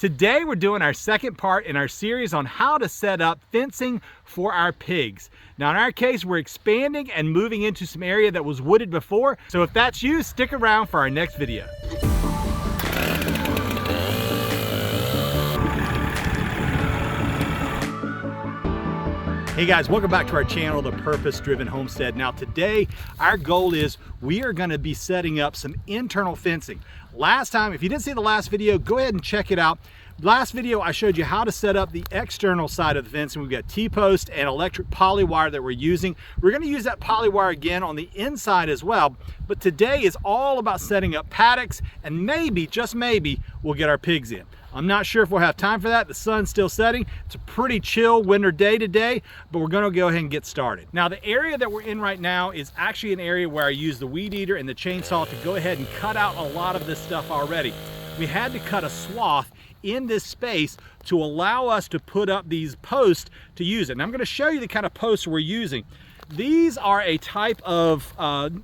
Today we're doing our second part in our series on how to set up fencing for our pigs. Now in our case, we're expanding and moving into some area that was wooded before. So if that's you, stick around for our next video. Hey guys, welcome back to our channel, The Purpose Driven Homestead. Now today, our goal is we are gonna be setting up some internal fencing. Last time, if you didn't see the last video, go ahead and check it out. Last video, I showed you how to set up the external side of the fence, and we've got T-post and electric poly wire that we're using. We're gonna use that poly wire again on the inside as well, but today is all about setting up paddocks, and maybe, just maybe, we'll get our pigs in. I'm not sure if we'll have time for that. The sun's still setting. It's a pretty chill winter day today, but we're gonna go ahead and get started. Now, the area that we're in right now is actually an area where I use the weed eater and the chainsaw to go ahead and cut out a lot of this stuff already. We had to cut a swath in this space to allow us to put up these posts to use it. And I'm gonna show you the kind of posts we're using. These are a type of,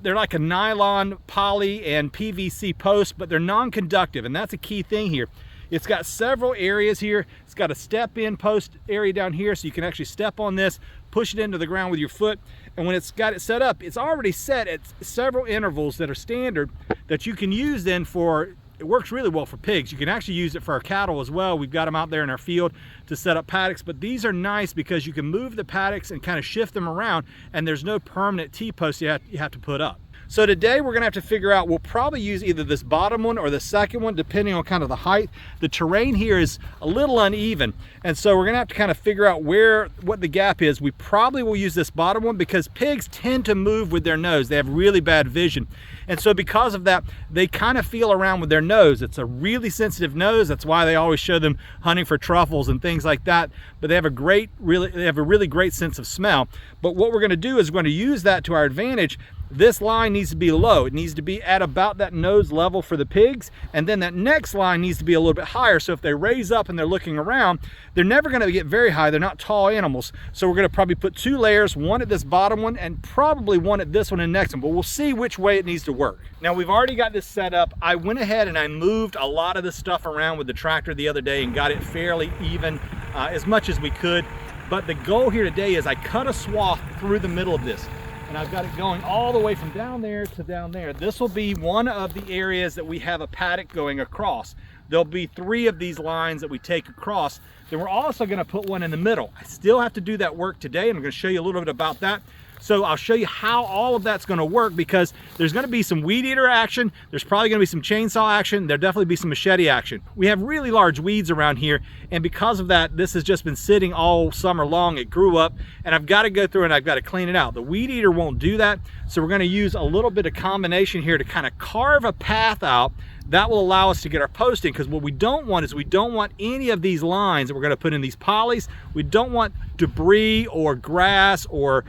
they're like a nylon, poly, and PVC post, but they're non-conductive, and that's a key thing here. It's got several areas here. It's got a step-in post area down here, so you can actually step on this, push it into the ground with your foot, and when it's got it set up, it's already set at several intervals that are standard that you can use then for, it works really well for pigs. You can actually use it for our cattle as well. We've got them out there in our field to set up paddocks, but these are nice because you can move the paddocks and kind of shift them around, and there's no permanent T-post you have to put up. So today we're gonna have to figure out, we'll probably use either this bottom one or the second one, depending on kind of the height. The terrain here is a little uneven, and so we're gonna have to kind of figure out what the gap is. We probably will use this bottom one because pigs tend to move with their nose. They have really bad vision. And so because of that, they kind of feel around with their nose. It's a really sensitive nose. That's why they always show them hunting for truffles and things like that. But they have a really great sense of smell. But what we're gonna do is we're gonna use that to our advantage. This line needs to be low. It needs to be at about that nose level for the pigs. And then that next line needs to be a little bit higher. So if they raise up and they're looking around, they're never gonna get very high. They're not tall animals. So we're gonna probably put two layers, one at this bottom one and probably one at this one and next one, but we'll see which way it needs to work. Now we've already got this set up. I went ahead and I moved a lot of this stuff around with the tractor the other day and got it fairly even, as much as we could. But the goal here today is I cut a swath through the middle of this. And I've got it going all the way from down there to down there. This will be one of the areas that we have a paddock going across. There'll be 3 of these lines that we take across. Then we're also gonna put one in the middle. I still have to do that work today, and I'm gonna show you a little bit about that. So I'll show you how all of that's gonna work, because there's gonna be some weed eater action, there's probably gonna be some chainsaw action, there'll definitely be some machete action. We have really large weeds around here, and because of that, this has just been sitting all summer long. It grew up, and I've gotta go through and I've gotta clean it out. The weed eater won't do that, so we're gonna use a little bit of combination here to kind of carve a path out that will allow us to get our post in, because what we don't want is we don't want any of these lines that we're gonna put in these polys. We don't want debris or grass or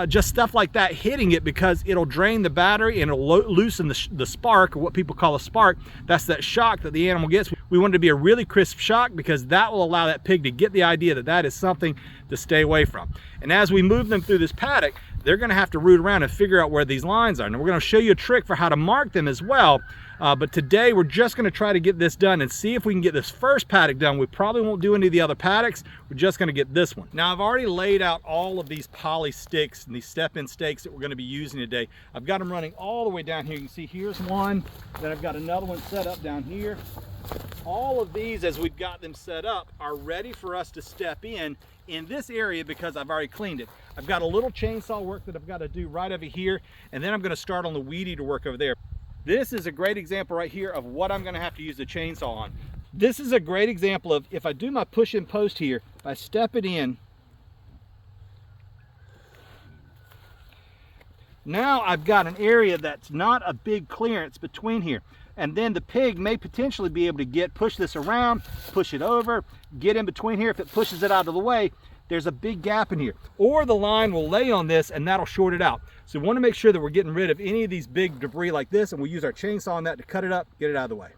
just stuff like that hitting it, because it'll drain the battery and it'll loosen the spark, or what people call a spark. That's that shock that the animal gets. We want it to be a really crisp shock, because that will allow that pig to get the idea that that is something to stay away from. And as we move them through this paddock, they're gonna have to root around and figure out where these lines are. And we're gonna show you a trick for how to mark them as well. But today we're just gonna try to get this done and see if we can get this first paddock done. We probably won't do any of the other paddocks. We're just gonna get this one. Now I've already laid out all of these poly sticks and these step-in stakes that we're gonna be using today. I've got them running all the way down here. You can see here's one, then I've got another one set up down here. All of these, as we've got them set up, are ready for us to step in this area because I've already cleaned it. I've got a little chainsaw work that I've got to do right over here, and then I'm gonna start on the weed eater work over there. This is a great example right here of what I'm gonna have to use the chainsaw on. This is a great example of, if I do my push and post here, if I step it in, now I've got an area that's not a big clearance between here. And then the pig may potentially be able to push this around, push it over, get in between here. If it pushes it out of the way, there's a big gap in here. Or the line will lay on this and that'll short it out. So we want to make sure that we're getting rid of any of these big debris like this, and we'll use our chainsaw on that to cut it up, get it out of the way.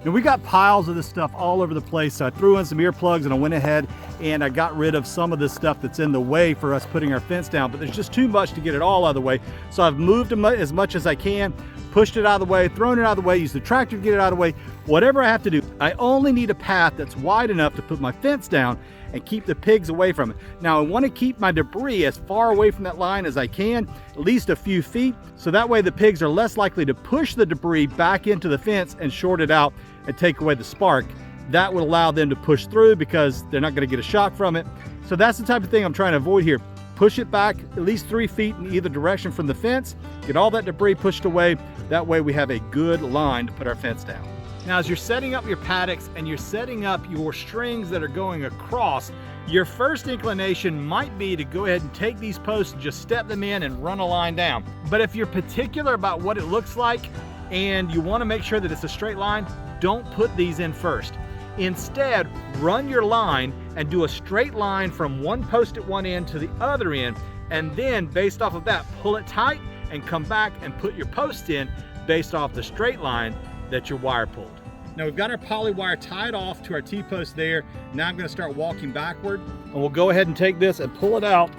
Now we got piles of this stuff all over the place, so I threw in some earplugs and I went ahead and I got rid of some of this stuff that's in the way for us putting our fence down, but there's just too much to get it all out of the way. So I've moved as much as I can, pushed it out of the way, thrown it out of the way, used the tractor to get it out of the way, whatever I have to do. I only need a path that's wide enough to put my fence down and keep the pigs away from it. Now I want to keep my debris as far away from that line as I can, at least a few feet, so that way the pigs are less likely to push the debris back into the fence and short it out and take away the spark. That would allow them to push through because they're not going to get a shock from it. So that's the type of thing I'm trying to avoid here. Push it back at least 3 feet in either direction from the fence, get all that debris pushed away. That way we have a good line to put our fence down. Now, as you're setting up your paddocks and you're setting up your strings that are going across, your first inclination might be to go ahead and take these posts and just step them in and run a line down. But if you're particular about what it looks like and you want to make sure that it's a straight line, don't put these in first. Instead, run your line and do a straight line from one post at one end to the other end, and then based off of that, pull it tight and come back and put your posts in based off the straight line that your wire pulled. Now we've got our poly wire tied off to our T-post there. Now I'm going to start walking backward, and we'll go ahead and take this and pull it out.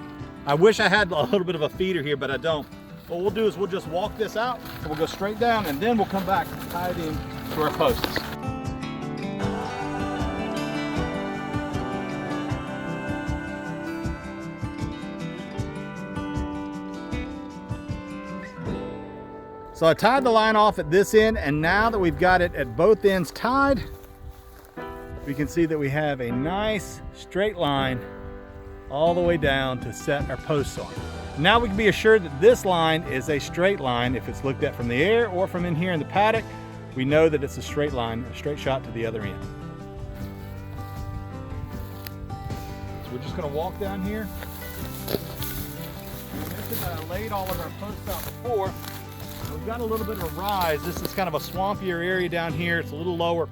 I wish I had a little bit of a feeder here, but I don't. What we'll do is we'll just walk this out and we'll go straight down, and then we'll come back and tie it in to our posts. So I tied the line off at this end, and now that we've got it at both ends tied, we can see that we have a nice straight line all the way down to set our posts on. Now we can be assured that this line is a straight line. If it's looked at from the air or from in here in the paddock, we know that it's a straight line, a straight shot to the other end. So we're just going to walk down here. I mentioned that I laid all of our posts out before. We've got a little bit of a rise. This is kind of a swampier area down here. It's a little lower.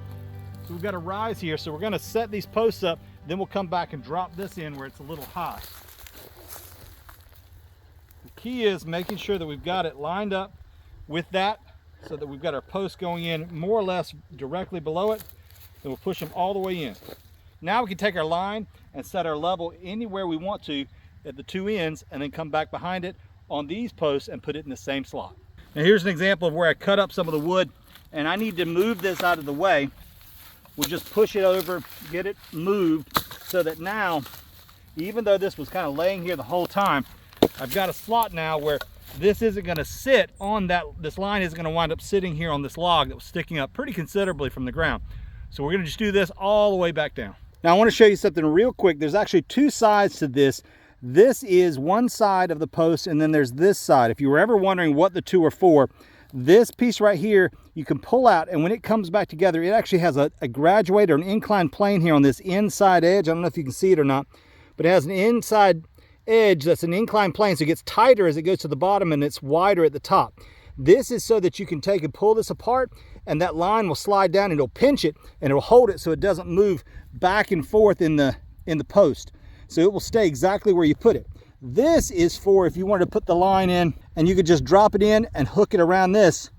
So we've got a rise here. So we're going to set these posts up. Then we'll come back and drop this in where it's a little high. The key is making sure that we've got it lined up with that so that we've got our posts going in more or less directly below it. Then we'll push them all the way in. Now we can take our line and set our level anywhere we want to at the two ends, and then come back behind it on these posts and put it in the same slot. Now here's an example of where I cut up some of the wood, and I need to move this out of the way. We'll just push it over, get it moved, so that now, even though this was kind of laying here the whole time, I've got a slot now where this isn't going to sit on that, this line isn't going to wind up sitting here on this log that was sticking up pretty considerably from the ground. So we're going to just do this all the way back down. Now I want to show you something real quick. There's actually two sides to this. This is one side of the post, and then there's this side. If you were ever wondering what the two are for, this piece right here you can pull out, and when it comes back together, it actually has a graduate or an inclined plane here on this inside edge. I don't know if you can see it or not, but it has an inside edge that's an inclined plane, so it gets tighter as it goes to the bottom and it's wider at the top. This is so that you can take and pull this apart, and that line will slide down and it'll pinch it and it'll hold it so it doesn't move back and forth in the post. So it will stay exactly where you put it. This is for if you wanted to put the line in, and you could just drop it in and hook it around this.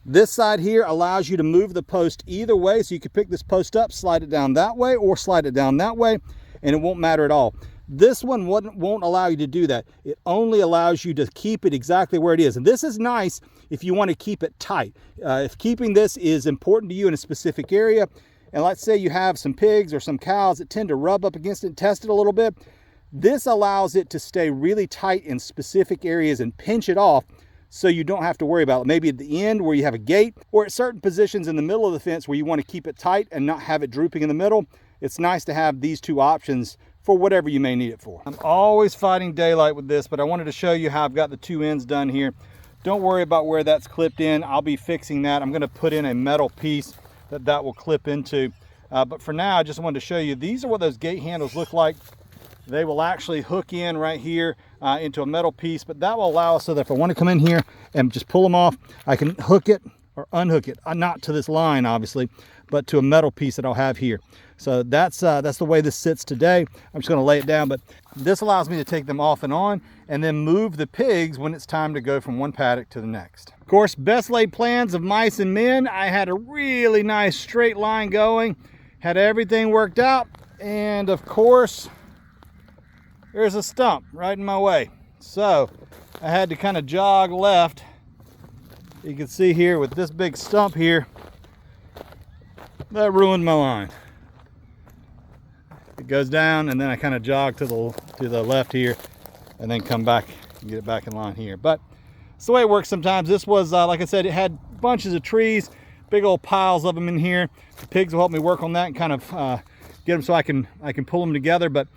This side here allows you to move the post either way, so you could pick this post up, slide it down that way, or slide it down that way, and it won't matter at all. This one won't allow you to do that. It only allows you to keep it exactly where it is. And this is nice if you want to keep it tight. If keeping this is important to you in a specific area, and let's say you have some pigs or some cows that tend to rub up against it and test it a little bit, this allows it to stay really tight in specific areas and pinch it off so you don't have to worry about it. Maybe at the end where you have a gate, or at certain positions in the middle of the fence where you want to keep it tight and not have it drooping in the middle. It's nice to have these two options for whatever you may need it for. I'm always fighting daylight with this, but I wanted to show you how I've got the two ends done here. Don't worry about where that's clipped in. I'll be fixing that. I'm going to put in a metal piece that will clip into. But for now, I just wanted to show you, these are what those gate handles look like. They will actually hook in right here into a metal piece, but that will allow us so that if I want to come in here and just pull them off, I can hook it or unhook it, not to this line obviously, but to a metal piece that I'll have here. So that's the way this sits today. I'm just going to lay it down, but this allows me to take them off and on and then move the pigs when it's time to go from one paddock to the next. Of course, best laid plans of mice and men. I had a really nice straight line going, had everything worked out, and of course there's a stump right in my way. So I had to kind of jog left. You can see here with this big stump here, that ruined my line. It goes down and then I kind of jog to the left here and then come back and get it back in line here. But it's the way it works sometimes. This was, like I said, it had bunches of trees, big old piles of them in here. The pigs will help me work on that and kind of get them so I can pull them together. But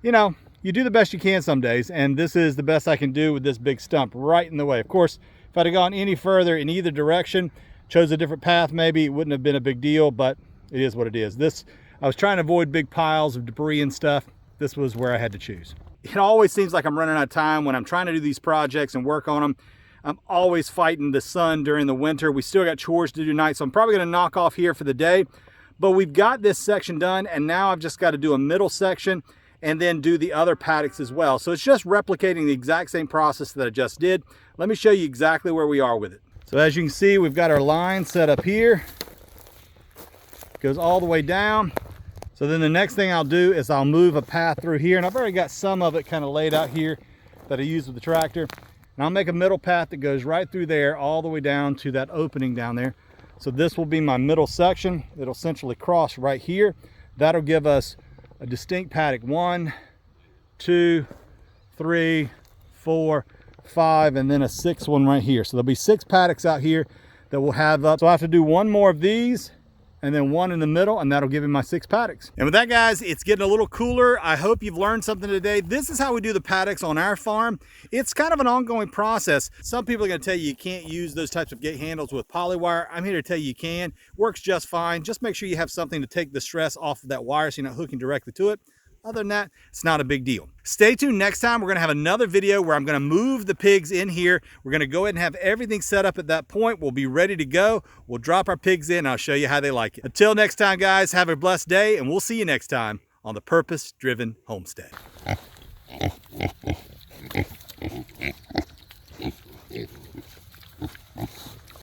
you know, you do the best you can some days, and this is the best I can do with this big stump right in the way. Of course, if I'd have gone any further in either direction, chose a different path, maybe it wouldn't have been a big deal, but it is what it is. I was trying to avoid big piles of debris and stuff. This was where I had to choose. It always seems like I'm running out of time when I'm trying to do these projects and work on them. I'm always fighting the sun during the winter. We still got chores to do tonight, so I'm probably gonna knock off here for the day. But we've got this section done, and now I've just got to do a middle section and then do the other paddocks as well. So it's just replicating the exact same process that I just did. Let me show you exactly where we are with it. So as you can see, we've got our line set up here. It goes all the way down. So then the next thing I'll do is I'll move a path through here, and I've already got some of it kind of laid out here that I use with the tractor. And I'll make a middle path that goes right through there all the way down to that opening down there. So this will be my middle section. It'll essentially cross right here. That'll give us a distinct paddock 1, 2, 3, 4, 5, and then a 6th one right here. So there'll be 6 paddocks out here that we'll have up. So I have to do one more of these and then one in the middle, and that'll give me my 6 paddocks. And with that, guys, it's getting a little cooler. I hope you've learned something today. This is how we do the paddocks on our farm. It's kind of an ongoing process. Some people are gonna tell you you can't use those types of gate handles with polywire. I'm here to tell you you can. Works just fine. Just make sure you have something to take the stress off of that wire so you're not hooking directly to it. Other than that, it's not a big deal. Stay tuned next time. We're gonna have another video where I'm gonna move the pigs in here. We're gonna go ahead and have everything set up at that point. We'll be ready to go. We'll drop our pigs in and I'll show you how they like it. Until next time, guys, have a blessed day, and we'll see you next time on the Purpose Driven Homestead.